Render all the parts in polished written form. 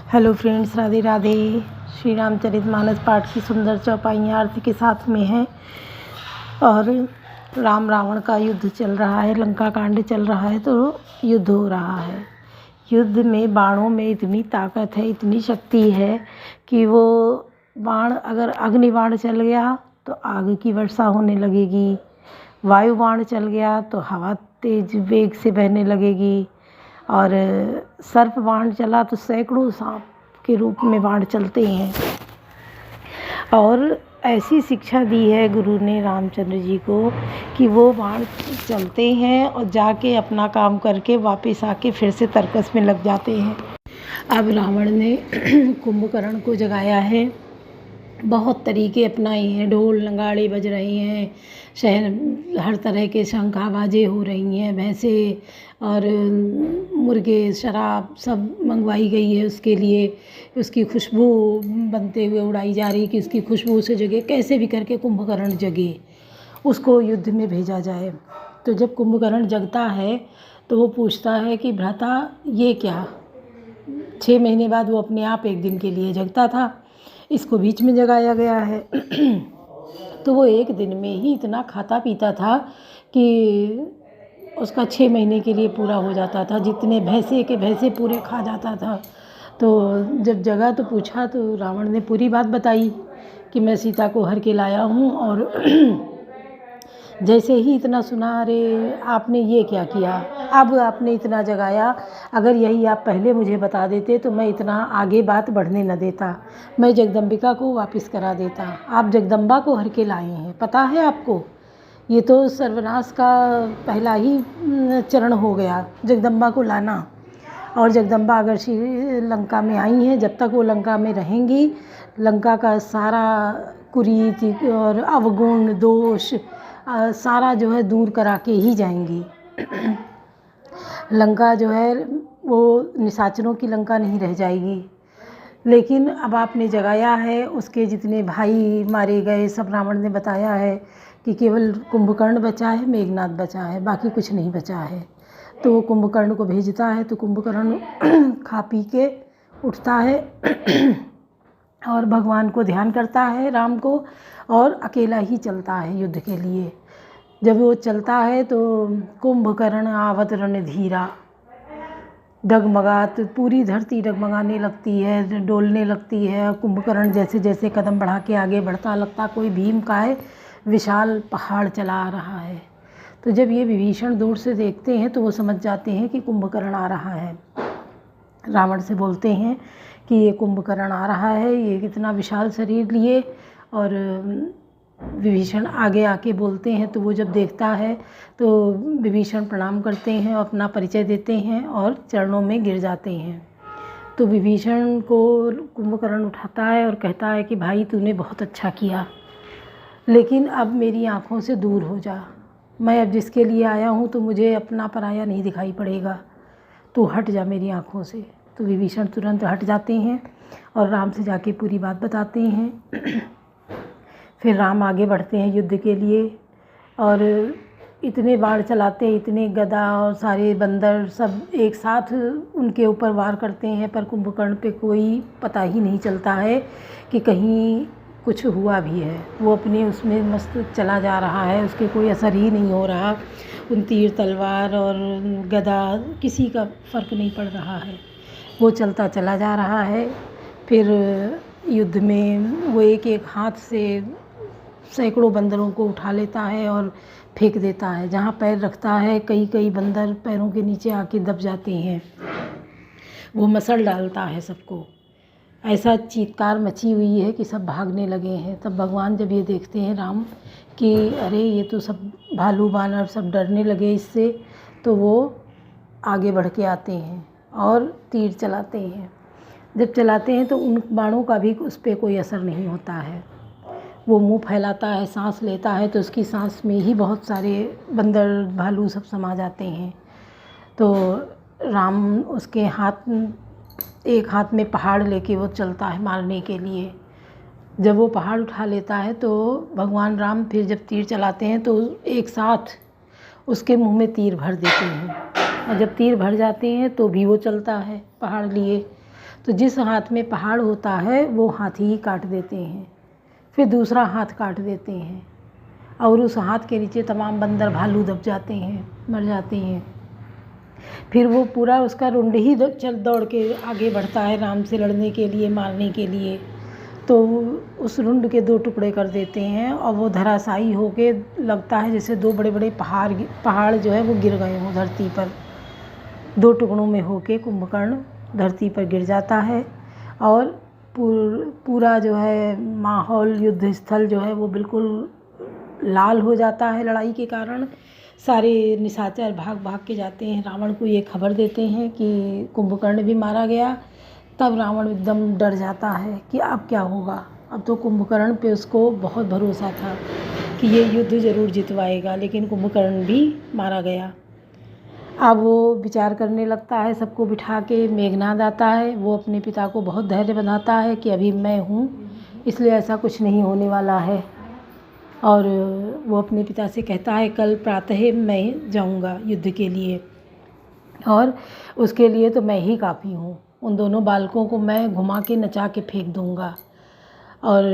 Hello friends, Radhe Radhe. Shri Ramcharitmanas पाठ की सुंदर चौपाइयाँ आरती के साथ में हैं और राम रावण का युद्ध चल रहा है, लंका कांड चल रहा है। तो युद्ध हो रहा है। युद्ध में बाणों में इतनी ताकत है, इतनी शक्ति है कि वो बाण, अगर अग्नि बाण चल गया तो आग की वर्षा होने लगेगी, वायु बाण चल गया तो हवा तेज वेग से बहने लगेगी, और सर्प बाण चला तो सैकड़ों सांप के रूप में बाण चलते हैं। और ऐसी शिक्षा दी है गुरु ने रामचंद्र जी को कि वो बाण चलते हैं और जाके अपना काम करके वापस आके फिर से तर्कस में लग जाते हैं। अब रावण ने कुंभकर्ण को जगाया है, बहुत तरीके अपनाए हैं। ढोल नगाड़े बज रहे हैं, शहर हर तरह के शंख आवाज़ें हो रही हैं, भैंसे और मुर्गे, शराब सब मंगवाई गई है उसके लिए। उसकी खुशबू बनते हुए उड़ाई जा रही कि उसकी खुशबू से जगे, कैसे भी करके कुंभकर्ण जगे, उसको युद्ध में भेजा जाए। तो जब कुंभकर्ण जगता है तो वो पूछता है कि भ्राता ये क्या। 6 महीने बाद वो अपने आप एक दिन के लिए जगता था, इसको बीच में जगाया गया है। तो वो एक दिन में ही इतना खाता पीता था कि उसका 6 महीने के लिए पूरा हो जाता था, जितने भैंसे के भैंसे पूरे खा जाता था। तो जब जगा तो पूछा तो रावण ने पूरी बात बताई कि मैं सीता को हर के लाया हूँ। और जैसे ही इतना सुना, अरे आपने ये क्या किया, अब आपने इतना जगाया, अगर यही आप पहले मुझे बता देते तो मैं इतना आगे बात बढ़ने न देता, मैं जगदम्बिका को वापस करा देता। आप जगदम्बा को हर के लाए हैं, पता है आपको? ये तो सर्वनाश का पहला ही चरण हो गया, जगदम्बा को लाना। और जगदम्बा अगर लंका में आई हैं, जब तक वो लंका में रहेंगी, लंका का सारा कुरीति और अवगुण दोष सारा जो है दूर करा के ही जाएंगी। लंका जो है वो निशाचरों की लंका नहीं रह जाएगी। लेकिन अब आपने जगाया है, उसके जितने भाई मारे गए सब रावण ने बताया है कि केवल कुंभकर्ण बचा है, मेघनाद बचा है, बाकी कुछ नहीं बचा है। तो वो कुंभकर्ण को भेजता है तो कुंभकर्ण खा पी के उठता है और भगवान को ध्यान करता है, राम को, और अकेला ही चलता है युद्ध के लिए। जब वो चलता है तो कुंभकर्ण आवत रणधीरा, डगमगात पूरी धरती डगमगाने लगती है, डोलने लगती है। कुंभकर्ण जैसे जैसे कदम बढ़ा के आगे बढ़ता, लगता कोई भीम का है विशाल पहाड़ चला आ रहा है। तो जब ये विभीषण दूर से देखते हैं तो वो समझ जाते हैं कि कुंभकर्ण आ रहा है। रावण से बोलते हैं कि ये कुंभकर्ण आ रहा है, ये कितना विशाल शरीर लिए। और विभीषण आगे आके बोलते हैं तो वो जब देखता है तो विभीषण प्रणाम करते हैं, अपना परिचय देते हैं और चरणों में गिर जाते हैं। तो विभीषण को कुंभकर्ण उठाता है और कहता है कि भाई तूने बहुत अच्छा किया, लेकिन अब मेरी आँखों से दूर हो जा। मैं अब जिसके लिए आया हूँ तो मुझे अपना पराया नहीं दिखाई पड़ेगा, तू हट जा मेरी आँखों से। तो विभीषण तुरंत हट जाते हैं और राम से जाके पूरी बात बताते हैं। फिर राम आगे बढ़ते हैं युद्ध के लिए और इतने बाण चलाते हैं, इतने गदा और सारे बंदर सब एक साथ उनके ऊपर वार करते हैं, पर कुंभकर्ण पे कोई पता ही नहीं चलता है कि कहीं कुछ हुआ भी है। वो अपने उसमें मस्त चला जा रहा है, उसके कोई असर ही नहीं हो रहा। उन तीर तलवार और गदा किसी का फ़र्क नहीं पड़ रहा है, वो चलता चला जा रहा है। फिर युद्ध में वो एक एक हाथ से सैकड़ों बंदरों को उठा लेता है और फेंक देता है। जहाँ पैर रखता है कई कई बंदर पैरों के नीचे आके दब जाते हैं। वो मसल डालता है सबको, ऐसा चीत्कार मची हुई है कि सब भागने लगे हैं। तब भगवान जब ये देखते हैं राम कि अरे ये तो सब भालू बानर सब डरने लगे इससे, तो वो आगे बढ़ के आते हैं और तीर चलाते हैं। जब चलाते हैं तो उन बाणों का भी उस पर कोई असर नहीं होता है। वो मुंह फैलाता है, सांस लेता है तो उसकी सांस में ही बहुत सारे बंदर भालू सब समा जाते हैं। तो राम उसके एक हाथ में पहाड़ लेके वो चलता है मारने के लिए। जब वो पहाड़ उठा लेता है तो भगवान राम फिर जब तीर चलाते हैं तो एक साथ उसके मुंह में तीर भर देते हैं, और जब तीर भर जाते हैं तो भी वो चलता है पहाड़ लिए। तो जिस हाथ में पहाड़ होता है वो हाथी ही काट देते हैं, फिर दूसरा हाथ काट देते हैं और उस हाथ के नीचे तमाम बंदर भालू दब जाते हैं, मर जाते हैं। फिर वो पूरा उसका रुंड ही दौड़ के आगे बढ़ता है राम से लड़ने के लिए, मारने के लिए। तो उस रुंड के 2 टुकड़े कर देते हैं और वो धराशायी होके लगता है जैसे 2 बड़े बड़े पहाड़ जो है वो गिर गए हों धरती पर। 2 टुकड़ों में होके कुंभकर्ण धरती पर गिर जाता है और पूरा जो है माहौल, युद्ध स्थल जो है वो बिल्कुल लाल हो जाता है लड़ाई के कारण। सारे निशाचर भाग भाग के जाते हैं, रावण को ये खबर देते हैं कि कुंभकर्ण भी मारा गया। तब रावण एकदम डर जाता है कि अब क्या होगा। अब तो कुंभकर्ण पे उसको बहुत भरोसा था कि ये युद्ध ज़रूर जितवाएगा, लेकिन कुंभकर्ण भी मारा गया। अब वो विचार करने लगता है, सबको बिठा के मेघनाद आता है, वो अपने पिता को बहुत धैर्य बंधाता है कि अभी मैं हूँ, इसलिए ऐसा कुछ नहीं होने वाला है। और वो अपने पिता से कहता है कल प्रातः मैं जाऊँगा युद्ध के लिए, और उसके लिए तो मैं ही काफ़ी हूँ। उन दोनों बालकों को मैं घुमा के नचा के फेंक दूँगा। और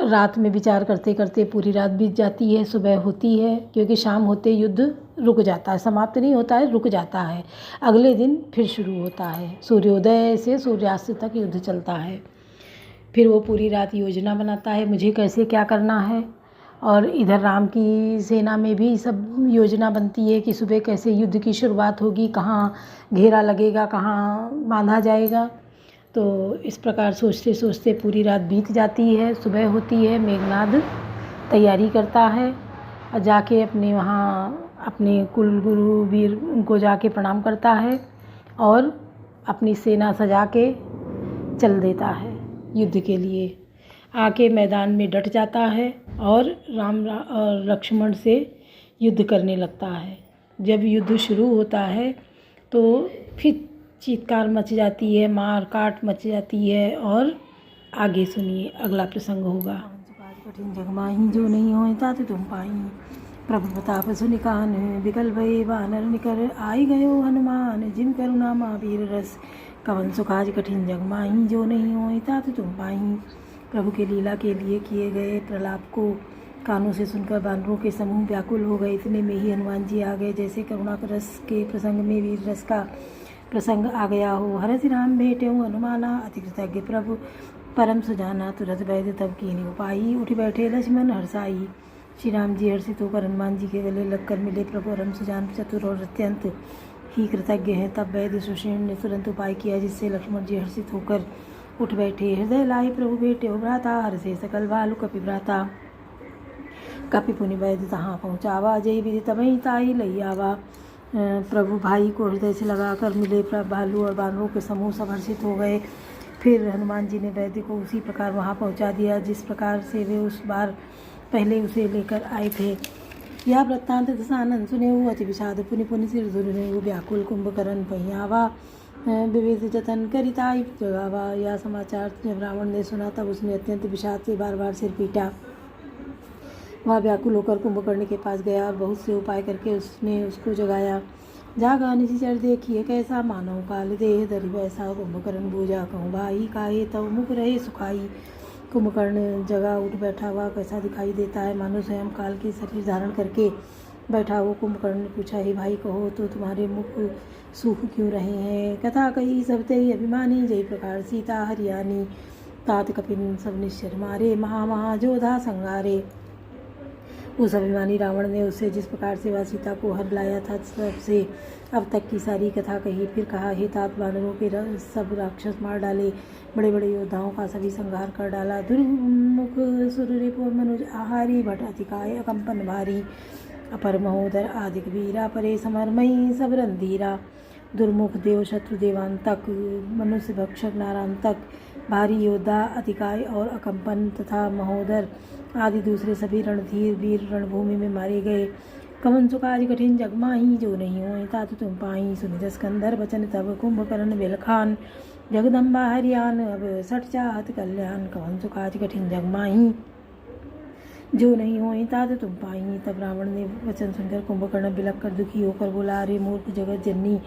रात में विचार करते करते पूरी रात बीत जाती है, सुबह होती है, क्योंकि शाम होते युद्ध रुक जाता है, समाप्त नहीं होता है, रुक जाता है। अगले दिन फिर शुरू होता है, सूर्योदय से सूर्यास्त तक युद्ध चलता है। फिर वो पूरी रात योजना बनाता है मुझे कैसे क्या करना है, और इधर राम की सेना में भी सब योजना बनती है कि सुबह कैसे युद्ध की शुरुआत होगी, कहाँ घेरा लगेगा, कहाँ बांधा जाएगा। तो इस प्रकार सोचते सोचते पूरी रात बीत जाती है, सुबह होती है। मेघनाद तैयारी करता है और जाके अपने वहाँ अपने कुल गुरु वीर उनको जाके प्रणाम करता है और अपनी सेना सजा के चल देता है युद्ध के लिए। आके मैदान में डट जाता है और राम और लक्ष्मण से युद्ध करने लगता है। जब युद्ध शुरू होता है तो फिर चीत्कार मच जाती है, मार काट मच जाती है। और आगे सुनिए, अगला प्रसंग होगा। कठिन जग माही जो नहीं होए तात तुम पाई, प्रभु प्रताप सुनि कान बिकल भय वानर निकर, आई गयो हनुमान जिन करुणा महावीर रस, कवन सुखाज कठिन जग माही जो नहीं होए तात तुम पाई। प्रभु के लीला के लिए किए गए प्रलाप को कानों से सुनकर बानरों के समूह व्याकुल हो गए। इतने में ही हनुमान जी आ गए, जैसे करुणा रस के प्रसंग में वीर रस का प्रसंग आ गया हो। हरस राम भेटेऊ हनुमाना, अति कृतज्ञ प्रभु परम सुजाना, तुरंत वैद्य तब कीन्ही उपाई, उठ बैठे लक्ष्मण हर्षाई। श्री राम जी हर्षित होकर हनुमान जी के गले लगकर मिले। प्रभु परम सुजान, चतुर और अत्यंत ही कृतज्ञ हैं। तब वैद्य सुषेण ने तुरंत उपाय किया, जिससे लक्ष्मण जी हर्षित होकर उठ बैठे। हृदय लाई प्रभु भेटे भ्राता, हर्षे सकल भालु कपि भ्राता, कपि पुनि वैद्य तहाँ पहुँचावा, जय विधि तबहि ताई लई आवा। प्रभु भाई को हृदय से लगाकर मिले। भालू और बानरों के समूह सब हर्षित हो गए। फिर हनुमान जी ने वैद्य को उसी प्रकार वहाँ पहुँचा दिया जिस प्रकार से वे उस बार पहले उसे लेकर आए थे। यह वृत्तांत दशानंद सुने अति विषाद पुनि पुनि सिर धुने व्याकुल कुंभकर्ण पहियावा, विविध जतन करिताई जगावा। यह समाचार जब रावण ने सुना तब उसने अत्यंत विषाद से बार बार सिर पीटा। वह व्याकुल होकर कुंभकर्ण के पास गया और बहुत से उपाय करके उसने उसको जगाया। जागा निशिचर देखिए कैसा मानव काल देह धरि वैसा, कुंभकर्ण बूझा कहूँ भाई काहे तब मुख रहे सुखाई। कुंभकर्ण जगा उठ बैठा, हुआ कैसा दिखाई देता है, मानो स्वयं काल के शरीर धारण करके बैठा हो। कुंभकर्ण ने पूछा, हे भाई कहो तो तुम्हारे मुख सूख क्यों रहे हैं। कथा कही सब तेरी अभिमानी, जय प्रकार सीता हरियाणी। तात कपिन सब निश्चर मारे, महामहाजोधा संगारे। उस अभिमानी रावण ने उससे जिस प्रकार से वह सीता को हर लाया था सबसे अब तक की सारी कथा कही। फिर कहा, हे तात वानरों के सब राक्षस मार डाले, बड़े बड़े योद्धाओं का सभी संहार कर डाला। दुर्मुख सुररिपु मनुज आहारी, भट अतिकाय अकंपन भारी। अपर महोदर आदिक वीरा, परे समरमयी सब रंधीरा। दुर्मुख देव शत्रु देवांतक, मनुष्य भक्षक नारांतक, भारी योद्धा अतिकाय और अकंपन तथा महोदर आदि दूसरे सभी रणधीर वीर रणभूमि में मारे गए। कवन सुकाज कठिन जग माही, जो नहीं होए तात तुम पाई। सुनि जस कंधर बचन तब कुंभकर्ण बिलखान, जगदम्बा हरियान अब सठ चाहत कल्याण। कवन सुकाज कठिन जग माही, जो नहीं होए तात तुम पाई। तब रावण ने वचन सुनकर कुंभकर्ण बिलख कर दुखी होकर बोला, अरे मूर्ख जगत जननी,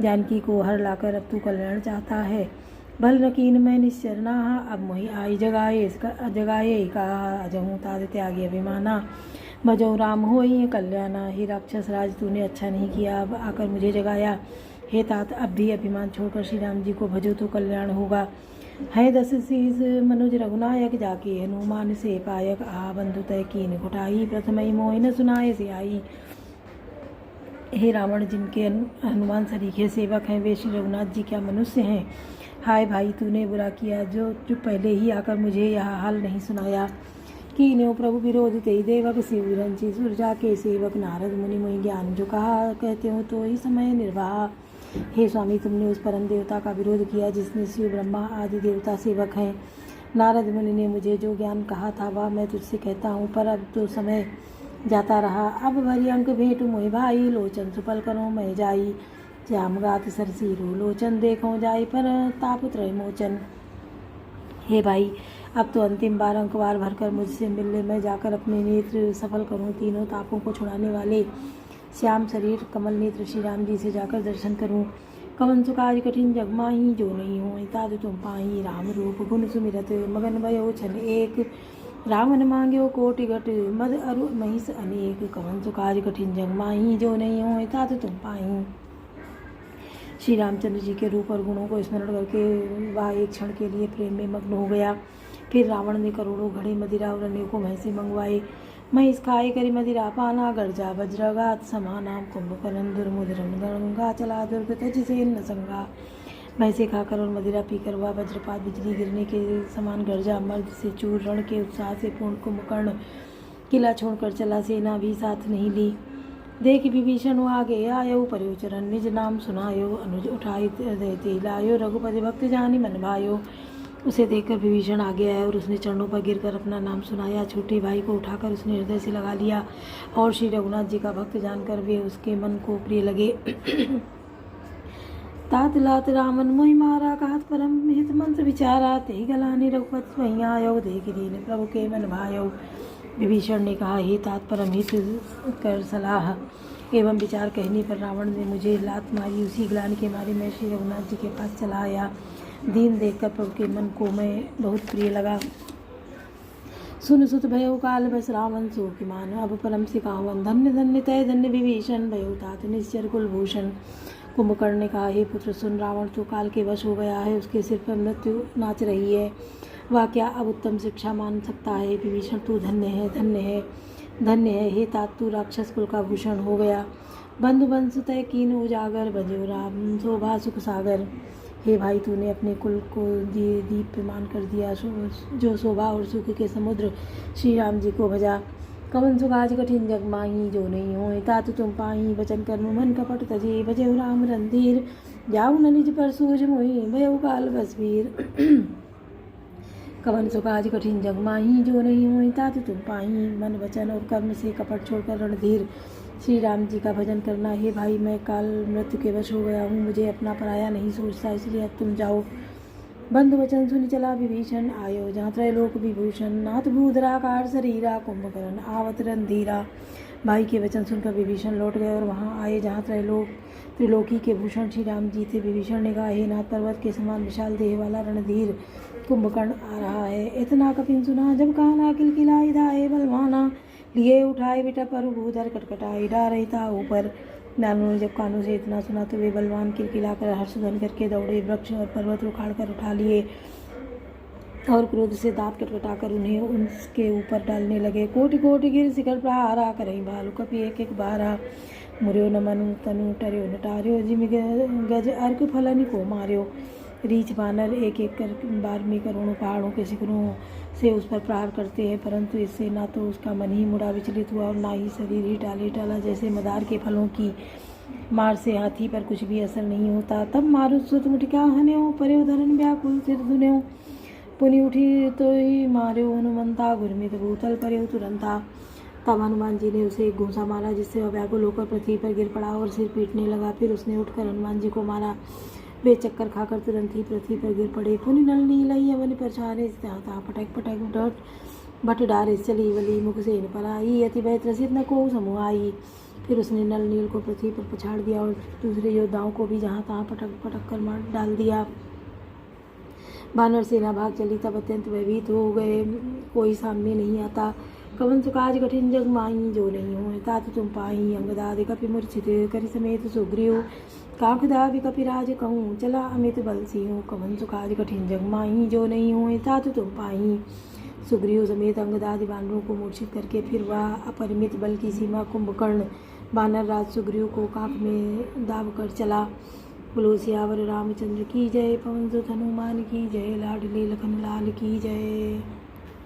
जानकी को हर लाकर अब तू कल्याण चाहता है। भल नकीन मैं निश्चर नाहा, अब मोहि आई जगाए कहा अजहूँ ताज त्यागी अभिमाना। भजो राम होई कल्याणा, हे राक्षस राज तूने अच्छा नहीं किया, अब आकर मुझे जगाया। हे तात अब भी अभिमान छोड़कर श्री राम जी को भजो तो कल्याण होगा। है 10 शीस मनुज रघुनायक, जाके हनुमान से पायक, आ बंधु तय कीन घुटाई, प्रथम ही मोहि न सुनाए से आई। हे रावण, जिनके हनुमान सरीखे सेवक हैं, वे श्री रघुनाथ जी क्या मनुष्य हैं। हाय भाई, तूने बुरा किया जो पहले ही आकर मुझे यह हाल नहीं सुनाया। कीन्यो प्रभु विरोध तेई देवक, शिव विरंची सुर जाके सेवक, नारद मुनि मोहि ज्ञान जो कहा, कहते हो तो ही समय निर्वाह। हे स्वामी, तुमने उस परम देवता का विरोध किया जिसमें शिव ब्रह्मा आदि देवता सेवक हैं। नारद मुनि ने मुझे जो ज्ञान कहा था वह मैं तुझसे कहता हूँ, पर अब तो समय जाता रहा। अब भरी अंक भेंटु मोहि भाई, लोचन सुफल करो मैं जाई। श्याम गात सरसीरो लोचन, देखो जाई पर ताप त्रय मोचन। हे भाई, अब तो अंतिम बार अंकवार भरकर मुझसे मिल ले, मैं जाकर अपने नेत्र सफल करूं, तीनों तापों को छुड़ाने वाले श्याम शरीर कमल नेत्र श्री राम जी से जाकर दर्शन करूं। कवन सुकाज कठिन जग माही, जो नहीं हो ताद तुम पाही। राम रूप गुण सुमिरत मगन भयो छन एक, रावण मांग्यो कोटि घट मद अरु महिष अनेक। कवन सुकाज कठिन जग माही, जो नहीं हो ताद तुम पाही। श्री रामचंद्र जी के रूप और गुणों को स्मरण करके वह एक क्षण के लिए प्रेम में मग्न हो गया। फिर रावण ने करोड़ों घड़े मदिरा और अनेकों भैंसे मंगवाए। महिष खाए करी मदिरा पाना, गर्जा वज्रघात समानाम, कुंभकर्ण दुर्मुद्रम गंगा चला दुर्ग तज से न संगा। भैंसे खाकर और मदिरा पीकर वह वज्रपात बिजली गिरने के समान गर्जा, मर्द से चूर, रण के उत्साह से पूर्ण कुंभकर्ण किला छोड़कर चला, सेना भी साथ नहीं ली। देख विभीषण आगे आयो, पर्यो चरण निज नाम सुनायो, अनुज उठाई हृदय लायो, रघुपति भक्त जानी मन भायो। उसे देखकर विभीषण आगे आया और उसने चरणों पर गिरकर अपना नाम सुनाया। छोटे भाई को उठाकर उसने हृदय से लगा लिया और श्री रघुनाथ जी का भक्त जानकर वे उसके मन को प्रिय लगे। तात लात रामन मोहि मारा, कहत परम हित मंत्र विचारा, तेहि गलानि रघुपति वहीं आयो, देख दीन प्रभु के मन भायो। विभीषण ने कहा, हे तात परम हित कर सलाह एवं विचार कहने पर रावण ने मुझे लात मारी। उसी ग्लानि के मारे मैं श्री रघुनाथ जी के पास चला आया। दीन देखकर प्रभु के मन को मैं बहुत प्रिय लगा। सुन सुत भयो काल बस रावण सो कि मान, अब परम सिखावन, धन्य धन्य तय धन्य विभीषण, भयो तात निश्चर कुलभूषण। कुंभकर्ण ने कहा, हे पुत्र सुन, रावण तो काल के वश हो गया है, उसके सिर पर मृत्यु नाच रही है, वह क्या अब उत्तम शिक्षा मान सकता है। विभीषण तू धन्य है, धन्य है, धन्य है। हे तात, तू राक्षस कुल का भूषण हो गया। बंधु बंश तय कीन उजागर, बजो राम शोभा सुख सागर। हे भाई, तूने अपने कुल को दीप्यमान कर दिया, जो शोभा और सुख के समुद्र श्री राम जी को भजा। कवन सुखाज कठिन जग माही, जो नहीं हो तात तुम पाही। वचन कर्म मन कपट तजे, भजो राम रणधीर, जाऊ न निज पर सूझ मोहि, भयो काल बस वीर। कवन सुखाज कठिन जग माही, जो नहीं हो तात तुम पाही। मन वचन और कर्म से कपट छोड़कर रणधीर श्री राम जी का भजन करना। हे भाई, मैं काल मृत्यु के वश हो गया हूँ, मुझे अपना पराया नहीं सोचता, इसलिए अब तुम जाओ। बंधु वचन सुन चला विभीषण, आयो जहाँ त्रैलोक विभूषण, नाथ भूधराकार शरीरा, कुंभकर्ण आवत रणधीरा। भाई के वचन सुनकर विभीषण लौट गए और वहाँ आए जहाँ त्रिलोकी के भूषण श्री राम जी थे। विभीषण ने कहा, हे नाथ, पर्वत के समान विशाल देह वाला रणधीर कुंभकर्ण आ रहा है। इतना कपिन सुना जब काना, किलकिलाई धाये बलवाना, लिए उठाए बेटा पर भूधर, कटकटाई डारे था ऊपर। दानवों ने जब कानों से इतना सुना तो वे बलवान किलकिलाकर हर्षध्वनि करके दौड़े, वृक्ष और पर्वत उखाड़ कर उठा लिए और क्रोध से दांत कटकटाकर उन्हें उनके ऊपर डालने लगे। कोटि कोटि गिर शिखर प्रहारा, करई भालू कपि एक एक बारा। मुर्यो न मनु तनु टर्यो न टार्यो, जिमि गज अर्क फलनि को मार्यो। रीछ बानर एक एक कर बार में करोड़ों पहाड़ों के शिखरों से उस पर प्रहार करते हैं, परंतु इससे ना तो उसका मन ही मुड़ा विचलित हुआ और ना ही शरीर ही टाला। जैसे मदार के फलों की मार से हाथी पर कुछ भी असर नहीं होता। तब मारुत सुत मुटिका हन्यो, पर्यो धरन व्याकुल सिर धुन्यो। पुनि उठी तो ही मार्यो हनुमंता, गुरमित भूतल पर्यो तुरंता। तब हनुमान जी ने उसे एक घूंसा मारा, जिससे वह व्याकुल होकर पृथ्वी पर गिर पड़ा और सिर पीटने लगा। फिर उसने उठकर हनुमान जी को मारा। वे चक्कर खाकर तुरंत ही पृथ्वी पर गिर पड़े। पुनि नल नीलई अवन परछारे, पटक पटक बट डारे, चली वली मुख से पर आई, अति भय त्रसित न को समूह आई। फिर उसने नल नील को पृथ्वी पर पछाड़ दिया और दूसरे योद्धाओं को भी जहाँ तहाँ पटक पटक कर मार डाल दिया। वानर सेना भाग चली, तब अत्यंत भयभीत हो गए, कोई सामने नहीं आता। कवन सु काज कठिन जग माही, जो नहीं होए तात तुम पाही। अंगदाद कपि मूर्छित करि समेत सुग्रीव, कांखदाद कपिराज कहूँ चला अमित बल सिंह। कवन सु काज कठिन जग माही, जो नहीं होए तात तुम पाही। सुग्रीव समेत अंगदादि वानरों को मूर्छित करके फिर वह अपरिमित बल की सीमा कुंभकर्ण वानर राज सुग्रीव को कांख में दाब कर चला। बोलो सियावर रामचंद्र की जय, पवन सुत हनुमान की जय, लाडले लखन लाल की जय।